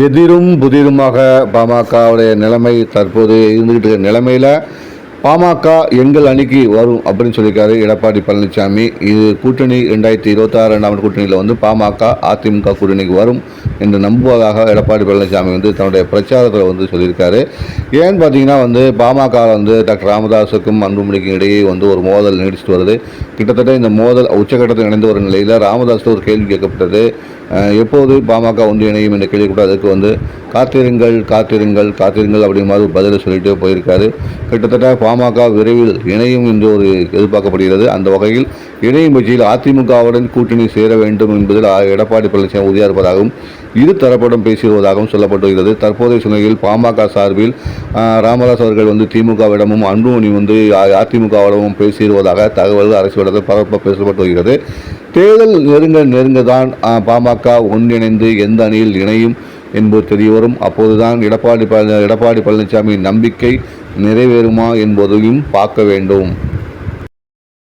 எதிரும் புதிருமாக பாமகவுடைய நிலைமை தற்போது இருந்துகிட்டு இருக்கிற நிலைமையில் பாமக எங்கள் அணிக்கு வரும் அப்படின்னு சொல்லியிருக்காரு எடப்பாடி பழனிசாமி. இது கூட்டணி 2026 கூட்டணியில் பாமக அதிமுக கூட்டணிக்கு வரும் என்று நம்புவதாக எடப்பாடி பழனிசாமி தன்னுடைய பிரச்சாரத்தில் சொல்லியிருக்காரு. ஏன்னு பார்த்தீங்கன்னா பாமக டாக்டர் ராமதாஸுக்கும் அன்புமணிக்கும் இடையே ஒரு மோதல் நீடிச்சிட்டு வருது. கிட்டத்தட்ட இந்த மோதல் உச்சகட்டத்தில் இணைந்து வரும் நிலையில் ராமதாஸ் ஒரு கேள்வி கேட்கப்பட்டது. எப்போது பாமக இணையும் என்ற கேள்வி கூட அதுக்கு காத்திருங்கள் காத்திருங்கள் காத்திருங்கள் அப்படிங்கிற மாதிரி பதிலை சொல்லிட்டு போயிருக்காரு. கிட்டத்தட்ட பாமக விரைவில் இணையும் என்று எதிர்பார்க்கப்படுகிறது. அந்த வகையில் இணையும் பட்சத்தில் அதிமுகவுடன் கூட்டணி சேர வேண்டும் என்பதில் எடப்பாடி பழனிசாமி உறுதியாக இருப்பதாகவும் இரு தரப்புடன் பேசி வருவதாகவும் சொல்லப்பட்டுள்ளது. தற்போதைய சூழ்நிலையில் பாமக சார்பில் ராமதாஸ் அவர்கள் திமுகவிடமும் அன்புமணி அதிமுகவிடமும் பேசியிருவதாக தகவல் அரசு வட்டாரத்தில் பரப்ப பேசப்பட்டு வருகிறது. தேர்தல் நெருங்க தான் பாமக ஒன்றிணைந்து எந்த அணியில் இணையும் என்பது தெரியவரும். அப்போதுதான் எடப்பாடி பழனிசாமி நம்பிக்கை நிறைவேறுமா என்பதையும் பார்க்க வேண்டும்.